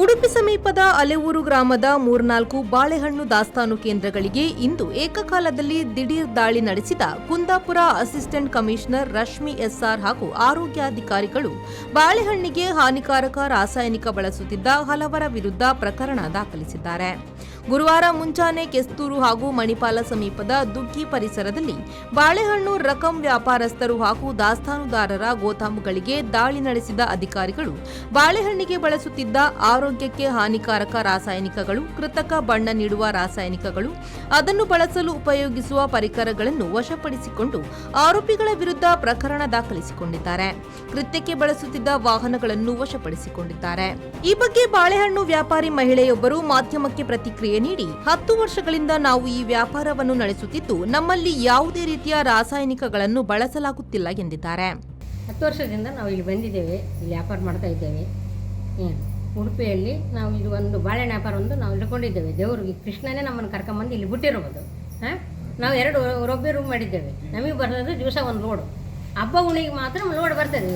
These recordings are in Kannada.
ಉಡುಪಿ ಸಮೀಪದ ಅಲೆಯೂರು ಗ್ರಾಮದ 3-4 ಬಾಳೆಹಣ್ಣು ದಾಸ್ತಾನು ಕೇಂದ್ರಗಳಿಗೆ ಇಂದು ಏಕಕಾಲದಲ್ಲಿ ದಿಢೀರ್ ದಾಳಿ ನಡೆಸಿದ Kundapura assistant commissioner Rashmi S R ಹಾಗೂ ಆರೋಗ್ಯಾಧಿಕಾರಿಗಳು ಬಾಳೆಹಣ್ಣಿಗೆ ಹಾನಿಕಾರಕ ರಾಸಾಯನಿಕ ಬಳಸುತ್ತಿದ್ದ ಹಲವರ ವಿರುದ್ಧ ಪ್ರಕರಣ ದಾಖಲಿಸಿದ್ದಾರೆ. ಗುರುವಾರ ಮುಂಜಾನೆ ಕೆಸ್ತೂರು ಹಾಗೂ ಮಣಿಪಾಲ ಸಮೀಪದ ದುಗ್ಗಿ ಪರಿಸರದಲ್ಲಿ ಬಾಳೆಹಣ್ಣು ರಕಂ ವ್ಯಾಪಾರಸ್ಥರು ಹಾಗೂ ದಾಸ್ತಾನುದಾರರ ಗೋದಾಮುಗಳಿಗೆ ದಾಳಿ ನಡೆಸಿದ ಅಧಿಕಾರಿಗಳು ಬಾಳೆಹಣ್ಣಿಗೆ ಬಳಸುತ್ತಿದ್ದ ಆರೋಗ್ಯಕ್ಕೆ ಹಾನಿಕಾರಕ ರಾಸಾಯನಿಕಗಳು, ಕೃತಕ ಬಣ್ಣ ನೀಡುವ ರಾಸಾಯನಿಕಗಳು, ಅದನ್ನು ಬಳಸಲು ಉಪಯೋಗಿಸುವ ಪರಿಕರಗಳನ್ನು ವಶಪಡಿಸಿಕೊಂಡು ಆರೋಪಿಗಳ ವಿರುದ್ಧ ಪ್ರಕರಣ ದಾಖಲಿಸಿಕೊಂಡಿದ್ದಾರೆ. ಕೃತ್ಯಕ್ಕೆ ಬಳಸುತ್ತಿದ್ದ ವಾಹನಗಳನ್ನು ವಶಪಡಿಸಿಕೊಂಡಿದ್ದಾರೆ. ಈ ಬಗ್ಗೆ ಬಾಳೆಹಣ್ಣು ವ್ಯಾಪಾರಿ ಮಹಿಳೆಯೊಬ್ಬರು ಮಾಧ್ಯಮಕ್ಕೆ ಪ್ರತಿಕ್ರಿಯೆ ನೀಡಿ 10 ವರ್ಷಗಳಿಂದ ನಾವು ಈ ವ್ಯಾಪಾರವನ್ನು ನಡೆಸುತ್ತಿದ್ದು ನಮ್ಮಲ್ಲಿ ಯಾವುದೇ ರೀತಿಯ ರಾಸಾಯನಿಕಗಳನ್ನು ಬಳಸಲಾಗುತ್ತಿಲ್ಲ ಎಂದಿದ್ದಾರೆ. 10 ವರ್ಷದಿಂದ ನಾವು ಇಲ್ಲಿ ಬಂದಿದ್ದೇವೆ, ಇಲ್ಲಿ ವ್ಯಾಪಾರ ಮಾಡ್ತಾ ಇದ್ದೇವೆ. ಉಡುಪಿಯಲ್ಲಿ ನಾವು ಇದು ಒಂದು ಬಾಳೆಹಣ್ಣು ವ್ಯಾಪಾರ ಒಂದು ನಾವು ಇಟ್ಕೊಂಡಿದ್ದೇವೆ. ದೇವರಿಗೆ ಕೃಷ್ಣನೇ ನಮ್ಮನ್ನು ಕರ್ಕೊಂಬಂದು ಇಲ್ಲಿ ಬಿಟ್ಟಿರ್ಬೋದು. ನಾವು 2 ರೊಬ್ಬೆ ರೂಮ್ ಮಾಡಿದ್ದೇವೆ. ನಮಗೆ ಬರೋದು ದಿವಸ ಒಂದು ಲೋಡು. ಹಬ್ಬ ಉಣಿಗೆ ಮಾತ್ರ ಲೋಡ್ ಬರ್ತದೆ.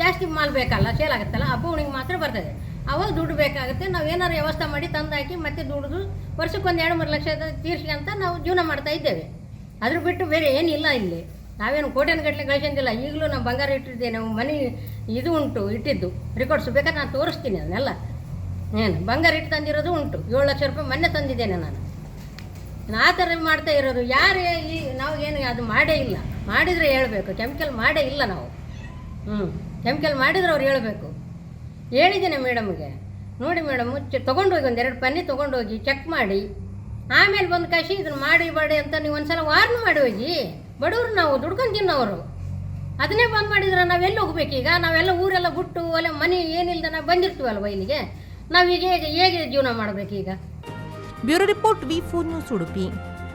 ಜಾಸ್ತಿ ಮಾಲ್ ಬೇಕಲ್ಲ, ಸೇಲ್ ಆಗುತ್ತಲ್ಲ, ಹಬ್ಬ ಉಣಿಗೆ ಮಾತ್ರ ಬರ್ತದೆ. ಅವಾಗ ದುಡ್ಡು ಬೇಕಾಗುತ್ತೆ. ನಾವು ಏನಾರು ವ್ಯವಸ್ಥೆ ಮಾಡಿ ತಂದಾಕಿ ಮತ್ತೆ ದುಡ್ದು ವರ್ಷಕ್ಕೊಂದು 2-3 ಲಕ್ಷ ತೀರ್ಸ್ಕೊಂತ ನಾವು ಜೀವನ ಮಾಡ್ತಾ ಇದ್ದೇವೆ. ಅದ್ರ ಬಿಟ್ಟು ಬೇರೆ ಏನಿಲ್ಲ. ಇಲ್ಲಿ ನಾವೇನು ಕೋಟೆನಗಟ್ಟಲೆ ಗಳಿಸಂದಿಲ್ಲ. ಈಗಲೂ ನಾವು ಬಂಗಾರ ಇಟ್ಟಿದ್ದೇವೆ. ನಾವು ಮನೆ ಇದು ಉಂಟು ಇಟ್ಟಿದ್ದು ರಿಕಾರ್ಡ್ಸ್ ಬೇಕಾದ್ರೆ ನಾನು ತೋರಿಸ್ತೀನಿ. ಅದನ್ನೆಲ್ಲ ಬಂಗಾರ ಇಟ್ಟು ತಂದಿರೋದು ಉಂಟು. 7 ಲಕ್ಷ ರೂಪಾಯಿ ಮೊನ್ನೆ ತಂದಿದ್ದೇನೆ ನಾನು. ಆ ಥರ ಮಾಡ್ತಾ ಇರೋದು ಯಾರೇ ನಾವು ಏನು ಅದು ಮಾಡೇ ಇಲ್ಲ. ಮಾಡಿದರೆ ಹೇಳಬೇಕು. ಕೆಮಿಕಲ್ ಮಾಡೇ ಇಲ್ಲ ನಾವು. ಕೆಮಿಕಲ್ ಮಾಡಿದ್ರೆ ಅವ್ರು ಹೇಳಬೇಕು. ಹೇಳಿದ್ದೇನೆ ಮೇಡಮ್ಗೆ, ನೋಡಿ ಮೇಡಮ್ ತೊಗೊಂಡೋಗಿ 1-2 ಪನ್ನಿ ತೊಗೊಂಡೋಗಿ ಚೆಕ್ ಮಾಡಿ ಆಮೇಲೆ ಬಂದು ಕಸಿ ಇದನ್ನು ಮಾಡಿ ಬಾಡಿ ಅಂತ ನೀವು ಒಂದು ಸಲ ವಾರ್ನ್ ಮಾಡಿ ಹೋಗಿ. ಬಡವರು ನಾವು ದುಡ್ಕೊಂಡು ತಿನ್ನೋರು. ಅದನ್ನೇ ಬಂದ್ ಮಾಡಿದ್ರೆ ನಾವೆಲ್ಲಿ ಹೋಗ್ಬೇಕೀಗ? ನಾವೆಲ್ಲ ಊರೆಲ್ಲ ಬಿಟ್ಟು ಅಲ್ಲ ಮನೆ ಏನಿಲ್ಲದೆ ನಾವು ಬಂದಿರ್ತೀವಲ್ವ ಇಲ್ಲಿಗೆ. ನಾವೀಗ ಹೇಗೆ ಜೀವನ ಮಾಡಬೇಕೀಗ? Bureau report V4 news Udupi.